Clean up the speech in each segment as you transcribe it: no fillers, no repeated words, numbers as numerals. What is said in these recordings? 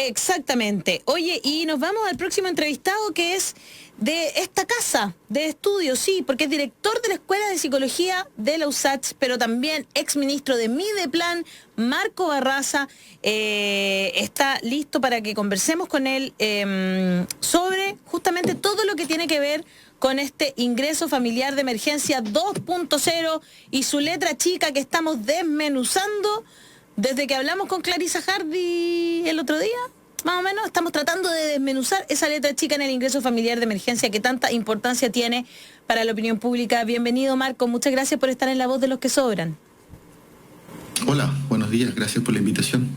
Exactamente. Oye, y nos vamos al próximo entrevistado, que es de esta casa de estudios, sí, porque es director de la Escuela de Psicología de la USACH, pero también exministro de Mideplan, Marco Barraza. Está listo para que conversemos con él sobre justamente todo lo que tiene que ver con este ingreso familiar de emergencia 2.0 y su letra chica que estamos desmenuzando desde que hablamos con Clarisa Hardy el otro día. Más o menos estamos tratando de desmenuzar esa letra chica en el ingreso familiar de emergencia que tanta importancia tiene para la opinión pública. Bienvenido, Marco, muchas gracias por estar en La Voz de los que Sobran. Hola, buenos días, gracias por la invitación.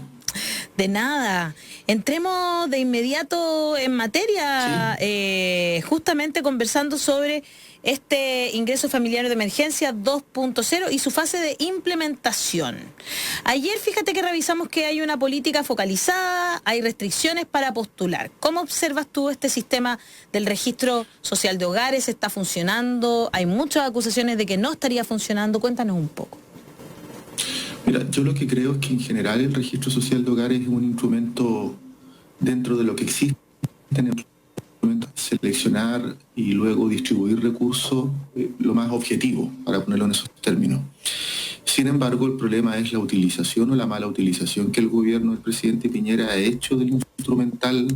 De nada. Entremos de inmediato en materia, sí. Justamente conversando sobre este ingreso familiar de emergencia 2.0 y su fase de implementación. Ayer, fíjate que revisamos que hay una política focalizada, hay restricciones para postular. ¿Cómo observas tú este sistema del registro social de hogares? ¿Está funcionando? Hay muchas acusaciones de que no estaría funcionando. Cuéntanos un poco. Mira, yo lo que creo es que en general el registro social de hogares es un instrumento dentro de lo que existe, en el instrumento de seleccionar y luego distribuir recursos lo más objetivo, para ponerlo en esos términos. Sin embargo, el problema es la utilización o la mala utilización que el gobierno del presidente Piñera ha hecho del instrumental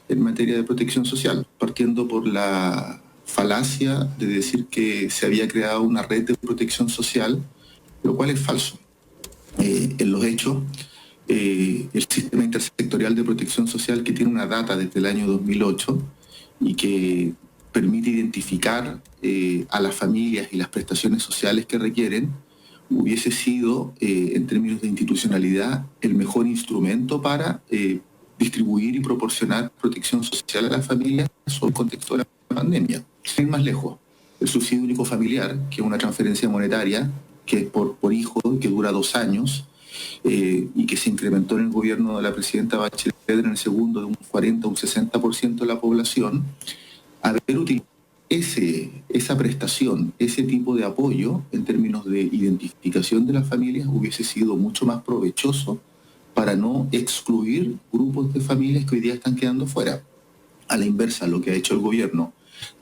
en materia de protección social, partiendo por la falacia de decir que se había creado una red de protección social, lo cual es falso. En los hechos, el sistema intersectorial de protección social, que tiene una data desde el año 2008 y que permite identificar a las familias y las prestaciones sociales que requieren, hubiese sido, en términos de institucionalidad, el mejor instrumento para distribuir y proporcionar protección social a las familias en el contexto de la pandemia. Sin ir más lejos, el subsidio único familiar, que es una transferencia monetaria que es por hijo, que dura 2 años, y que se incrementó en el gobierno de la presidenta Bachelet en el segundo de un 40 a un 60% de la población. Haber utilizado esa prestación, ese tipo de apoyo en términos de identificación de las familias hubiese sido mucho más provechoso para no excluir grupos de familias que hoy día están quedando fuera. A la inversa, lo que ha hecho el gobierno,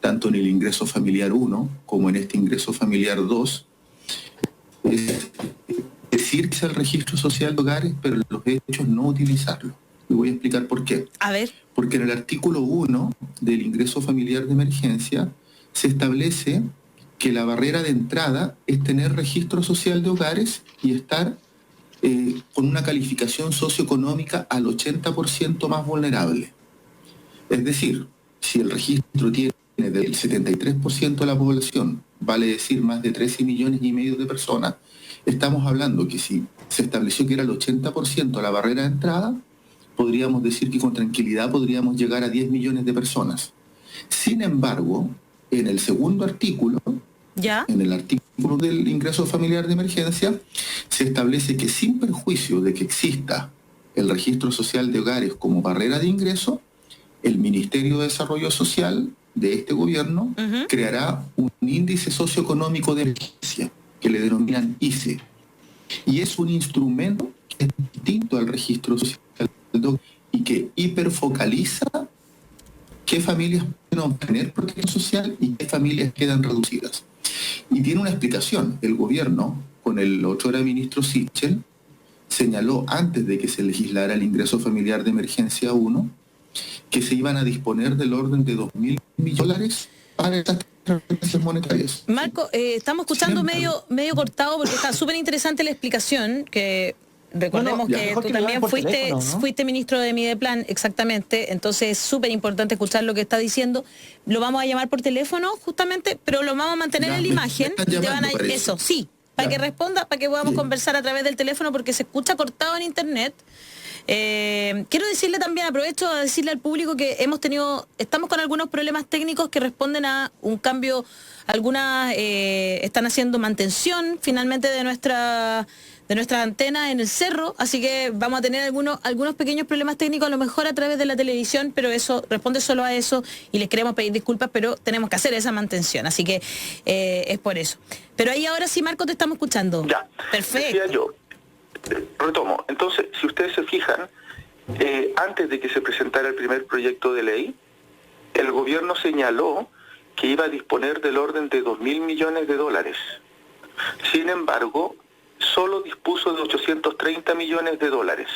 tanto en el ingreso familiar 1 como en este ingreso familiar 2, es decir que es el registro social de hogares, pero en los hechos no utilizarlo. Y voy a explicar por qué. A ver. Porque en el artículo 1 del ingreso familiar de emergencia se establece que la barrera de entrada es tener registro social de hogares y estar con una calificación socioeconómica al 80% más vulnerable. Es decir, si el registro tiene del 73% de la población, vale decir más de 13,5 millones de personas, estamos hablando que si se estableció que era el 80% la barrera de entrada, podríamos decir que con tranquilidad podríamos llegar a 10 millones de personas. Sin embargo, en el segundo artículo, ¿ya? En el artículo del ingreso familiar de emergencia, se establece que sin perjuicio de que exista el registro social de hogares como barrera de ingreso, el Ministerio de Desarrollo Social de este gobierno creará un índice socioeconómico de emergencia que le denominan ICE. Y es un instrumento que es distinto al registro social y que hiperfocaliza qué familias pueden obtener protección social y qué familias quedan reducidas. Y tiene una explicación. El gobierno, con el otrora ministro Sichel, señaló antes de que se legislara el ingreso familiar de emergencia 1, que se iban a disponer del orden de $2,000 millones para estas transferencias monetarias. Marco, estamos escuchando medio cortado porque está súper interesante la explicación, que recordemos que tú también fuiste ministro de Mideplan, exactamente, entonces es súper importante escuchar lo que está diciendo. Lo vamos a llamar por teléfono justamente, pero lo vamos a mantener en la imagen y te van a eso, sí, para que responda, para que podamos conversar a través del teléfono porque se escucha cortado en internet. Quiero decirle también, aprovecho a decirle al público que estamos con algunos problemas técnicos que responden a un cambio, algunas están haciendo mantención finalmente de nuestra antena en el cerro, así que vamos a tener algunos pequeños problemas técnicos a lo mejor a través de la televisión, pero eso responde solo a eso y les queremos pedir disculpas, pero tenemos que hacer esa mantención, así que es por eso. Pero ahí ahora sí, Marco, te estamos escuchando. Ya, perfecto. Decía yo, retomo, entonces, si ustedes se fijan, antes de que se presentara el primer proyecto de ley, el gobierno señaló que iba a disponer del orden de 2.000 millones de dólares. Sin embargo, solo dispuso de 830 millones de dólares.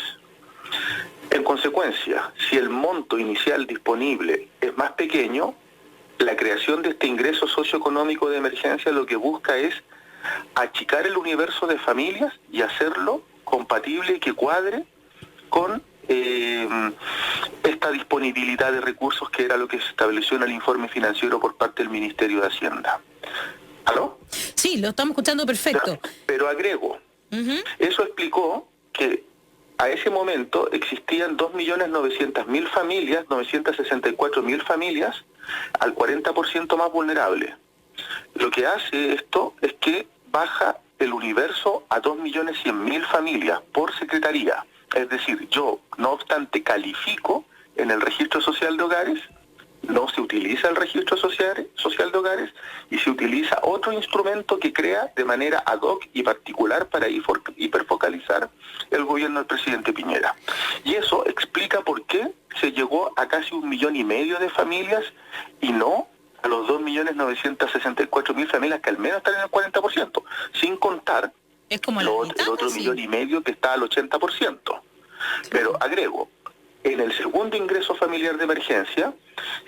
En consecuencia, si el monto inicial disponible es más pequeño, la creación de este ingreso socioeconómico de emergencia lo que busca es achicar el universo de familias y hacerlo compatible y que cuadre con esta disponibilidad de recursos, que era lo que se estableció en el informe financiero por parte del Ministerio de Hacienda. ¿Aló? Sí, lo estamos escuchando perfecto. Pero agrego, eso explicó que a ese momento existían 2.900.000 familias, 964.000 familias, al 40% más vulnerable. Lo que hace esto es que baja el universo a 2.100.000 familias por secretaría. Es decir, yo, no obstante, califico en el registro social de hogares, no se utiliza el registro social de hogares y se utiliza otro instrumento que crea de manera ad hoc y particular para hiperfocalizar el gobierno del presidente Piñera. Y eso explica por qué se llegó a casi 1,5 millones de familias y no a los 2.964.000 familias que al menos están en el 40%, sin contar es como el otro 1,5 millones que está al 80%. Pero agrego, en el segundo ingreso familiar de emergencia,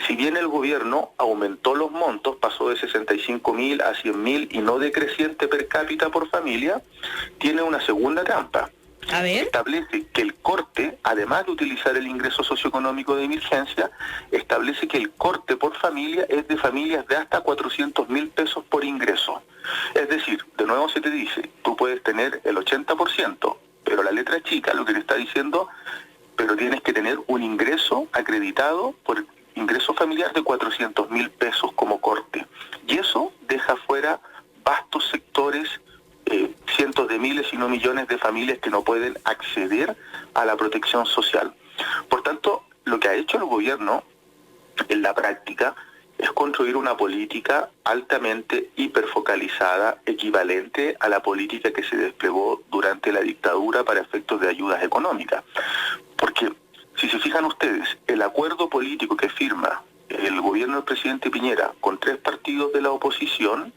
si bien el gobierno aumentó los montos, pasó de 65.000 a 100.000 y no decreciente per cápita por familia, tiene una segunda trampa. A ver. Establece que el corte, además de utilizar el ingreso socioeconómico de emergencia, establece que el corte por familia es de familias de hasta 400.000 pesos por ingreso. Es decir, de nuevo se te dice, tú puedes tener el 80%, pero la letra chica lo que te está diciendo, pero tienes que tener un ingreso acreditado por ingreso familiar de 400.000 pesos como corte. Y eso deja fuera vastos sectores, cientos de miles y no millones de familias que no pueden acceder a la protección social. Por tanto, lo que ha hecho el gobierno en la práctica es construir una política altamente hiperfocalizada, equivalente a la política que se desplegó durante la dictadura para efectos de ayudas económicas. Porque, si se fijan ustedes, el acuerdo político que firma el gobierno del presidente Piñera con 3 partidos de la oposición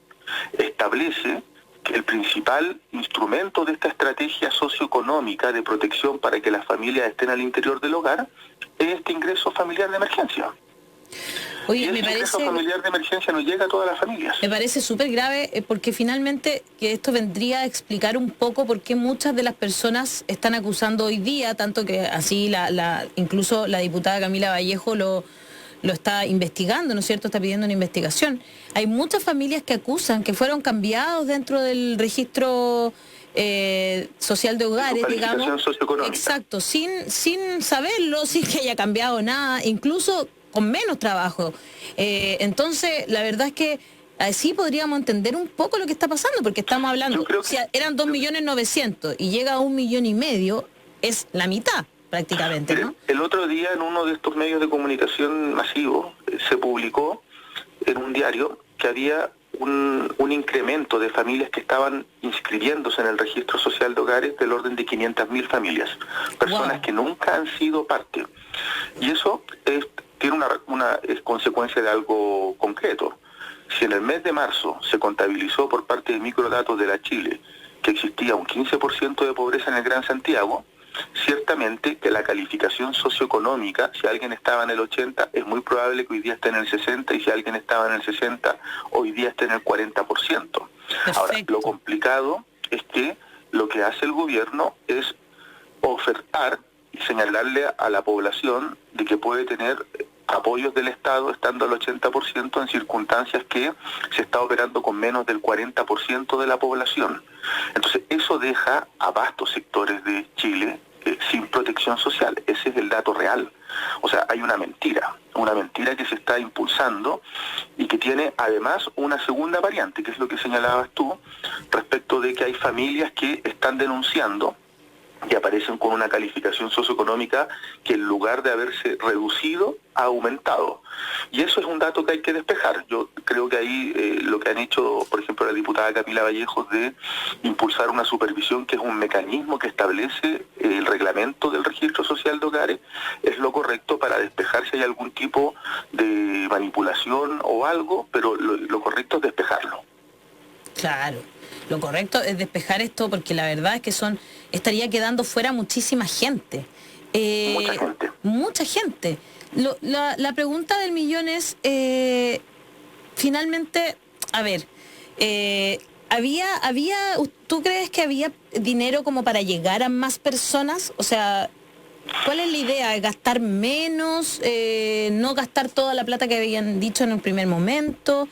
establece que el principal instrumento de esta estrategia socioeconómica de protección para que las familias estén al interior del hogar es este ingreso familiar de emergencia. Oye, y el ingreso familiar de emergencia no llega a todas las familias. Me parece súper grave porque finalmente que esto vendría a explicar un poco por qué muchas de las personas están acusando hoy día, tanto que así incluso la diputada Camila Vallejo lo está investigando, ¿no es cierto? Está pidiendo una investigación. Hay muchas familias que acusan que fueron cambiados dentro del registro social de hogares, digamos. Exacto, sin saberlo, sin que haya cambiado nada, incluso con menos trabajo. Entonces, la verdad es que así podríamos entender un poco lo que está pasando, porque estamos hablando, si eran 2.900.000 y llega a 1,5 millones, es la mitad prácticamente, ¿no? El otro día en uno de estos medios de comunicación masivos se publicó en un diario que había un incremento de familias que estaban inscribiéndose en el registro social de hogares del orden de 500.000 familias, personas que nunca han sido parte. Y eso tiene es consecuencia de algo concreto. Si en el mes de marzo se contabilizó por parte de Microdatos de la Chile que existía un 15% de pobreza en el Gran Santiago, ciertamente que la calificación socioeconómica, si alguien estaba en el 80, es muy probable que hoy día esté en el 60, y si alguien estaba en el 60, hoy día esté en el 40%. Perfecto. Ahora, lo complicado es que lo que hace el gobierno es ofertar y señalarle a la población de que puede tener apoyos del Estado estando al 80% en circunstancias que se está operando con menos del 40% de la población. Entonces, eso deja a vastos sectores de Chile sin protección social. Ese es el dato real. O sea, hay una mentira que se está impulsando y que tiene además una segunda variante, que es lo que señalabas tú, respecto de que hay familias que están denunciando y aparecen con una calificación socioeconómica que en lugar de haberse reducido, ha aumentado. Y eso es un dato que hay que despejar. Yo creo que ahí lo que han hecho, por ejemplo, la diputada Camila Vallejos de impulsar una supervisión, que es un mecanismo que establece el reglamento del registro social de hogares, es lo correcto para despejar si hay algún tipo de manipulación o algo, pero lo correcto es despejarlo. Claro. Lo correcto es despejar esto porque la verdad es que estaría quedando fuera muchísima gente. Mucha gente. Mucha gente. La pregunta del millón es, finalmente, a ver, ¿tú crees que había dinero como para llegar a más personas? O sea, ¿cuál es la idea? ¿Gastar menos? ¿No gastar toda la plata que habían dicho en un primer momento?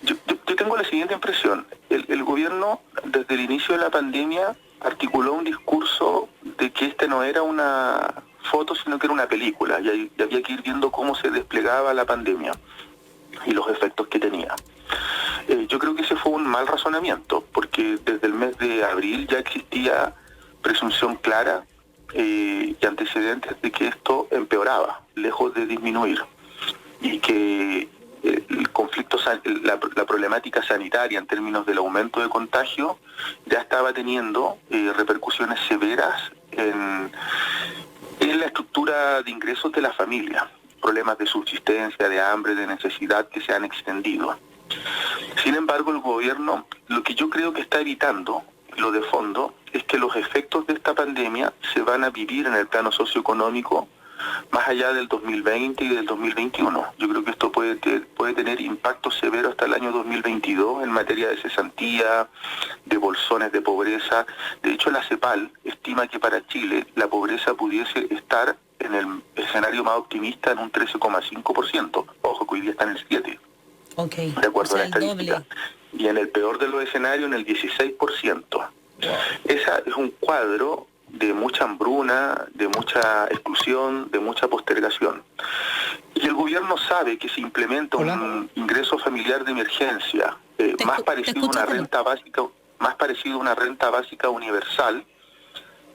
Yo tengo la siguiente impresión. El gobierno, desde el inicio de la pandemia, articuló un discurso de que este no era una foto, sino que era una película, y había que ir viendo cómo se desplegaba la pandemia y los efectos que tenía. Yo creo que ese fue un mal razonamiento, porque desde el mes de abril ya existía presunción clara y antecedentes de que esto empeoraba, lejos de disminuir, y que el conflicto, la problemática sanitaria en términos del aumento de contagio ya estaba teniendo repercusiones severas en la estructura de ingresos de la familia, problemas de subsistencia, de hambre, de necesidad que se han extendido. Sin embargo, el gobierno, lo que yo creo que está evitando, lo de fondo, es que los efectos de esta pandemia se van a vivir en el plano socioeconómico más allá del 2020 y del 2021. Yo creo que esto puede tener impacto severo hasta el año 2022 en materia de cesantía, de bolsones de pobreza. De hecho, la CEPAL estima que para Chile la pobreza pudiese estar en el escenario más optimista en un 13,5%. Ojo, que hoy día está en el 7%. Okay. De acuerdo a la estadística. Y en el peor de los escenarios, en el 16%. Ese es un cuadro de mucha hambruna, de mucha exclusión, de mucha postergación. Y el gobierno sabe que si implementa un ingreso familiar de emergencia más parecido a una renta básica universal,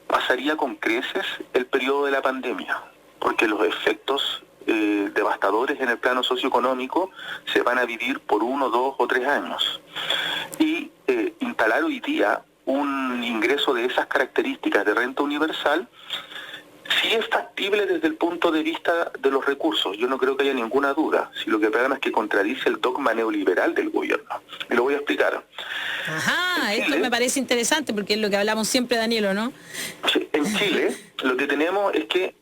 pasaría con creces el periodo de la pandemia, porque los efectos devastadores en el plano socioeconómico se van a vivir por 1, 2 o 3 años. Y instalar hoy día un ingreso de esas características de renta universal sí es factible desde el punto de vista de los recursos. Yo no creo que haya ninguna duda. Si lo que pasa es que contradice el dogma neoliberal del gobierno. Y lo voy a explicar. Ajá, esto me parece interesante porque es lo que hablamos siempre, Danielo, ¿no? En Chile lo que tenemos es que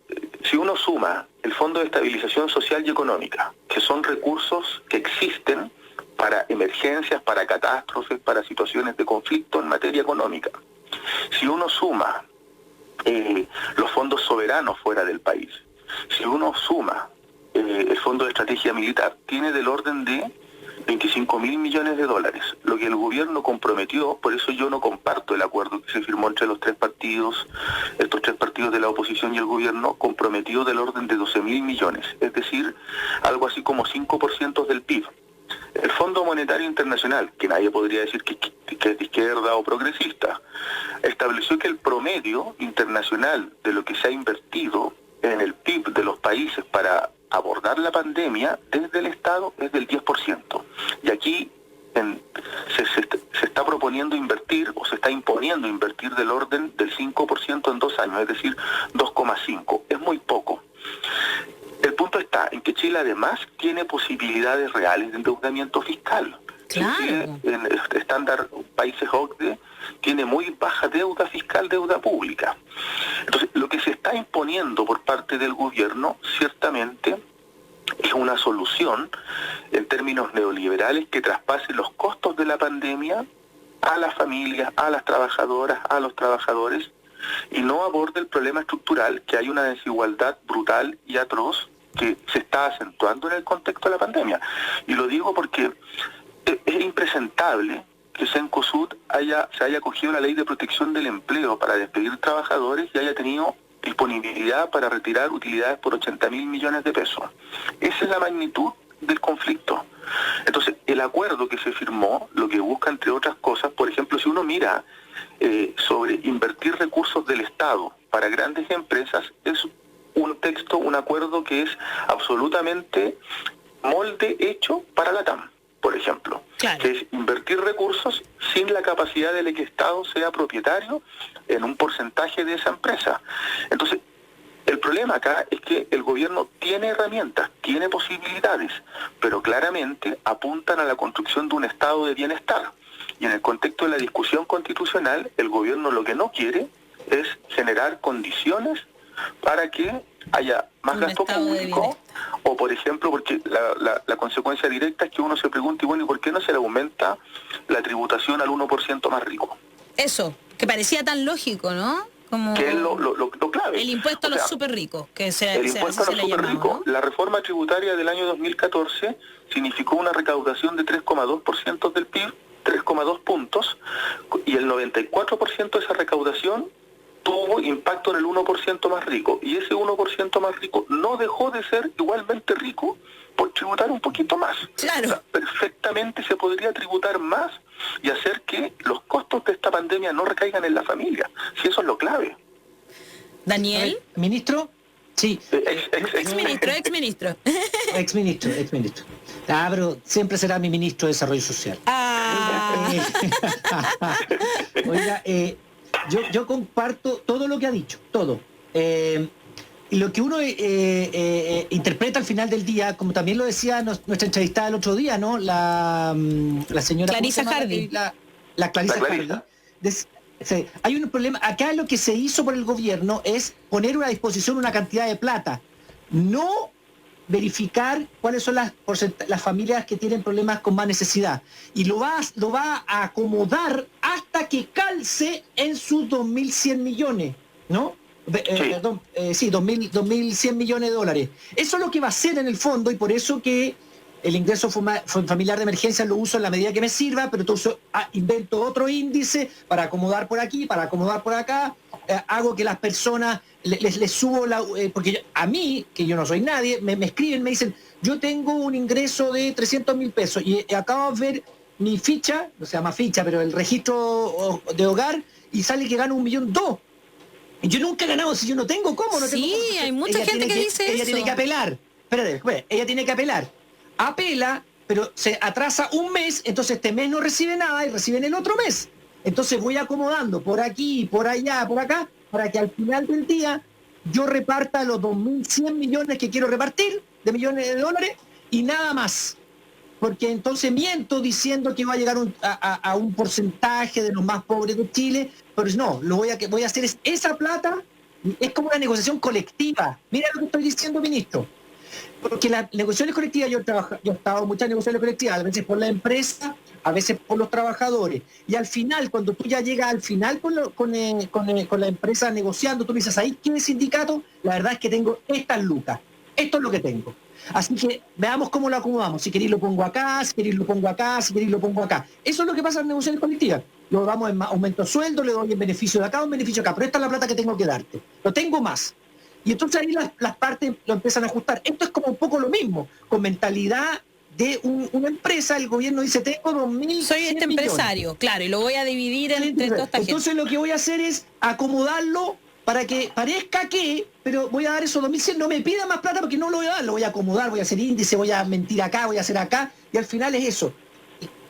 si uno suma el Fondo de Estabilización Social y Económica, que son recursos que existen para emergencias, para catástrofes, para situaciones de conflicto en materia económica. Si uno suma los fondos soberanos fuera del país, si uno suma el Fondo de Estrategia Militar, tiene del orden de 25.000 millones de dólares, lo que el gobierno comprometió. Por eso yo no comparto el acuerdo que se firmó entre los tres partidos, estos tres partidos de la oposición y el gobierno, comprometió del orden de 12.000 millones, es decir, algo así como 5% del PIB. El Fondo Monetario Internacional, que nadie podría decir que es de izquierda o progresista, estableció que el promedio internacional de lo que se ha invertido en el PIB de los países para abordar la pandemia desde el Estado es del 10%. Y aquí se está proponiendo invertir, o se está imponiendo invertir del orden del 5% en 2 años, es decir, 2,5%. Es muy poco. El punto está en que Chile además tiene posibilidades reales de endeudamiento fiscal. Claro. Chile, en el estándar países OCDE, tiene muy baja deuda fiscal, deuda pública. Entonces, lo que se está imponiendo por parte del gobierno, ciertamente, es una solución en términos neoliberales que traspase los costos de la pandemia a las familias, a las trabajadoras, a los trabajadores, y no aborde el problema estructural, que hay una desigualdad brutal y atroz que se está acentuando en el contexto de la pandemia. Y lo digo porque es impresentable que Cencosud se haya acogido la ley de protección del empleo para despedir trabajadores y haya tenido disponibilidad para retirar utilidades por 80.000 millones de pesos. Esa es la magnitud del conflicto. Entonces, el acuerdo que se firmó lo que busca, entre otras cosas, por ejemplo, si uno mira sobre invertir recursos del Estado para grandes empresas, es un texto, un acuerdo que es absolutamente molde hecho para la TAM, por ejemplo, claro, que es invertir recursos sin la capacidad de que el Estado sea propietario en un porcentaje de esa empresa. Entonces, el problema acá es que el gobierno tiene herramientas, tiene posibilidades, pero claramente apuntan a la construcción de un estado de bienestar. Y en el contexto de la discusión constitucional, el gobierno lo que no quiere es generar condiciones para que haya más gasto público, o por ejemplo, porque la consecuencia directa es que uno se pregunta, y bueno, ¿y por qué no se le aumenta la tributación al 1% más rico? Eso, que parecía tan lógico, ¿no? Como que es lo clave. El impuesto a los súper ricos, que el impuesto a los súper ricos. ¿No? La reforma tributaria del año 2014 significó una recaudación de 3,2% del PIB, 3,2 puntos, y el 94% de esa recaudación tuvo impacto en el 1% más rico, y ese 1% más rico no dejó de ser igualmente rico por tributar un poquito más. Claro. O sea, perfectamente se podría tributar más y hacer que los costos de esta pandemia no recaigan en la familia, si eso es lo clave. Daniel. ¿Ministro? Sí. Exministro. Exministro. Ah, pero siempre será mi ministro de Desarrollo Social. Oiga, yo comparto todo lo que ha dicho, todo. Y lo que uno interpreta al final del día, como también lo decía nuestra entrevistada el otro día, ¿no? La señora Clarisa Hardy. La Clarisa Hardy. Sí, hay un problema. Acá lo que se hizo por el gobierno es poner a disposición una cantidad de plata, no verificar cuáles son las familias que tienen problemas con más necesidad, y lo va a acomodar hasta que calce en sus 2.100 millones, ¿no? Perdón, 2.100 millones de dólares. Eso es lo que va a hacer en el fondo, y por eso que el ingreso familiar de emergencia lo uso en la medida que me sirva, pero entonces invento otro índice para acomodar por aquí, para acomodar por acá, hago que las personas les subo porque a mí, que yo no soy nadie, me escriben, me dicen, yo tengo un ingreso de 300.000 pesos y acabo de ver mi ficha, no se llama ficha, pero el registro de hogar, y sale que gano 1,2 millones. Y yo nunca he ganado, si yo no tengo cómo. Sí, hay mucha gente que dice eso. Ella tiene que apelar. Espérate, ella tiene que apelar. Apela, pero se atrasa un mes, entonces este mes no recibe nada y recibe en el otro mes. Entonces voy acomodando por aquí, por allá, por acá, para que al final del día yo reparta los 2.100 millones que quiero repartir, de millones de dólares, y nada más. Porque entonces miento diciendo que va a llegar a un porcentaje de los más pobres de Chile, pero no, lo voy a hacer es esa plata, es como una negociación colectiva. Mira lo que estoy diciendo, ministro. Porque las negociaciones colectivas, yo he estado en muchas negociaciones colectivas, a veces por la empresa, a veces por los trabajadores, y al final, cuando tú ya llegas al final con la empresa negociando, tú le dices, ¿ahí qué sindicato? La verdad es que tengo estas lucas, esto es lo que tengo. Así que veamos cómo lo acomodamos. Si queréis lo pongo acá, si queréis lo pongo acá, si queréis lo pongo acá. Eso es lo que pasa en negociaciones colectivas. Lo damos en aumento de sueldo, le doy en beneficio de acá, un beneficio de acá, pero esta es la plata que tengo que darte. Lo tengo más. Y entonces ahí las partes lo empiezan a ajustar. Esto es como un poco lo mismo. Con mentalidad de una empresa, el gobierno dice, tengo 2.100 soy este empresario, millones. Claro, y lo voy a dividir entre toda esta gente. Entonces lo que voy a hacer es acomodarlo para que parezca que, pero voy a dar esos 2.100, no me pida más plata porque no lo voy a dar, lo voy a acomodar, voy a hacer índice, voy a mentir acá, voy a hacer acá, y al final es eso.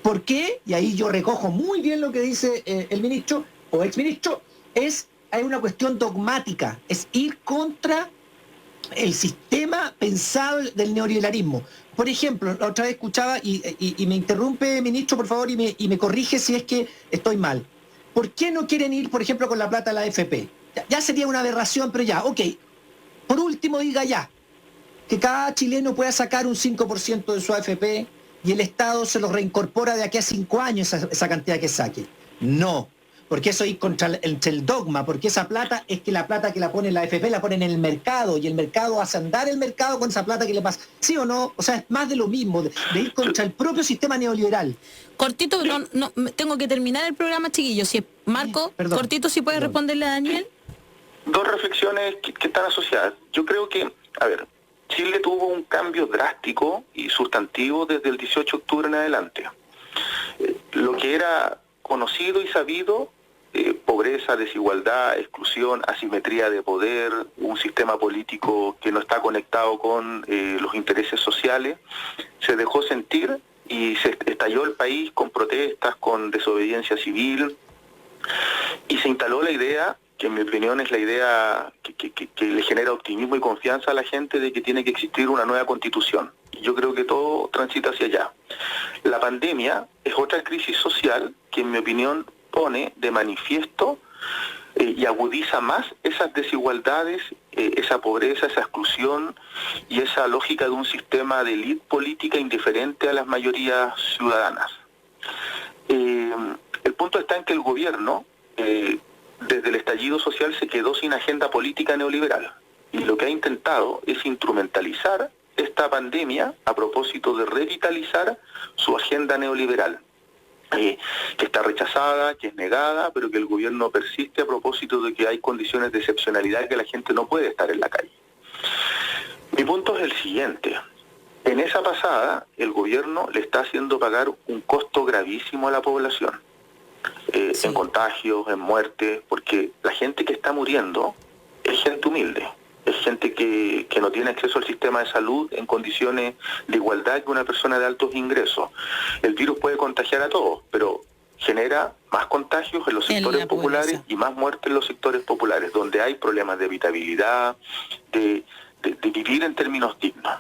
¿Por qué? Y ahí yo recojo muy bien lo que dice el ministro o exministro, hay una cuestión dogmática, es ir contra el sistema pensado del neoliberalismo. Por ejemplo, la otra vez escuchaba, y me interrumpe, ministro, por favor, y me corrige si es que estoy mal. ¿Por qué no quieren ir, por ejemplo, con la plata a la AFP? Ya sería una aberración, pero ya, ok. Por último, diga ya, que cada chileno pueda sacar un 5% de su AFP y el Estado se lo reincorpora de aquí a 5 años esa cantidad que saque. No, porque eso es contra el dogma, porque esa plata es que la plata que la pone la AFP la pone en el mercado, y el mercado hace andar el mercado con esa plata que le pasa. ¿Sí o no? O sea, es más de lo mismo, de ir contra el propio sistema neoliberal. Cortito, no, tengo que terminar el programa, chiquillos. Si Marco, perdón, cortito, si puede responderle a Daniel. Dos reflexiones que están asociadas. Yo creo que, a ver, Chile tuvo un cambio drástico y sustantivo desde el 18 de octubre en adelante. Lo que era conocido y sabido, pobreza, desigualdad, exclusión, asimetría de poder, un sistema político que no está conectado con los intereses sociales, se dejó sentir y se estalló el país con protestas, con desobediencia civil, y se instaló la idea, que en mi opinión es la idea que le genera optimismo y confianza a la gente, de que tiene que existir una nueva constitución. Y yo creo que todo transita hacia allá. La pandemia es otra crisis social que en mi opinión pone de manifiesto y agudiza más esas desigualdades, esa pobreza, esa exclusión y esa lógica de un sistema de élite política indiferente a las mayorías ciudadanas. El punto está en que el gobierno, desde el estallido social, se quedó sin agenda política neoliberal, y lo que ha intentado es instrumentalizar esta pandemia a propósito de revitalizar su agenda neoliberal, que está rechazada, que es negada, pero que el gobierno persiste a propósito de que hay condiciones de excepcionalidad, que la gente no puede estar en la calle. Mi punto es el siguiente: en esa pasada el gobierno le está haciendo pagar un costo gravísimo a la población, en contagios, en muertes, porque la gente que está muriendo es gente humilde, es gente que no tiene acceso al sistema de salud en condiciones de igualdad que una persona de altos ingresos. El virus puede contagiar a todos, pero genera más contagios en los sectores populares y más muertes en los sectores populares, donde hay problemas de habitabilidad, de vivir en términos dignos.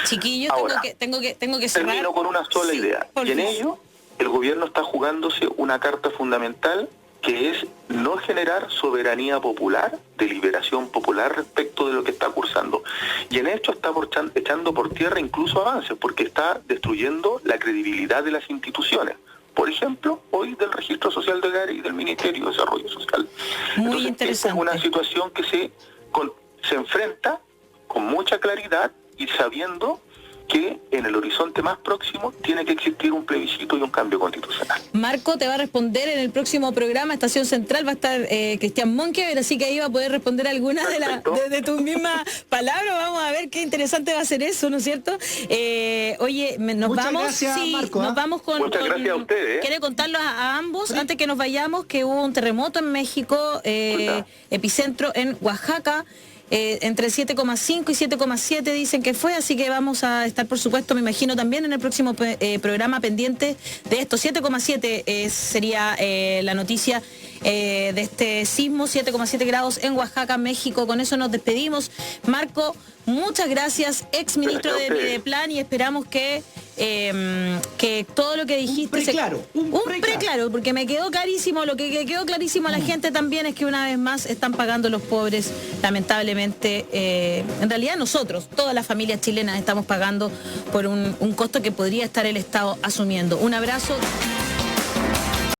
Chiquillo, ahora, tengo que cerrar. Termino con una sola idea. Y en ello, el gobierno está jugándose una carta fundamental, que es no generar soberanía popular, deliberación popular respecto de lo que está cursando. Y en esto está echando por tierra incluso avances, porque está destruyendo la credibilidad de las instituciones. Por ejemplo, hoy del Registro Social de Hogares y del Ministerio de Desarrollo Social. Muy interesante. Esta es una situación que se enfrenta con mucha claridad y sabiendo que en el horizonte más próximo tiene que existir un plebiscito y un cambio constitucional. Marco te va a responder en el próximo programa, Estación Central, va a estar Cristian Monkever, así que ahí va a poder responder algunas de tus mismas palabras. Vamos a ver qué interesante va a ser eso, ¿no es cierto? Oye, nos muchas vamos, gracias, sí, Marco, nos vamos con... Muchas gracias a ustedes. ¿Quiere contarlos a ambos, antes que nos vayamos, que hubo un terremoto en México, epicentro en Oaxaca? Entre 7,5 y 7,7 dicen que fue, así que vamos a estar, por supuesto, me imagino, también en el próximo programa pendiente de esto. 7,7 sería la noticia de este sismo, 7,7 grados en Oaxaca, México. Con eso nos despedimos. Marco, muchas gracias, ex ministro de Mideplan, y esperamos que todo lo que dijiste... Un preclaro, porque me quedó clarísimo, lo que quedó clarísimo a la gente también es que una vez más están pagando los pobres, lamentablemente. En realidad nosotros, todas las familias chilenas, estamos pagando por un costo que podría estar el Estado asumiendo. Un abrazo.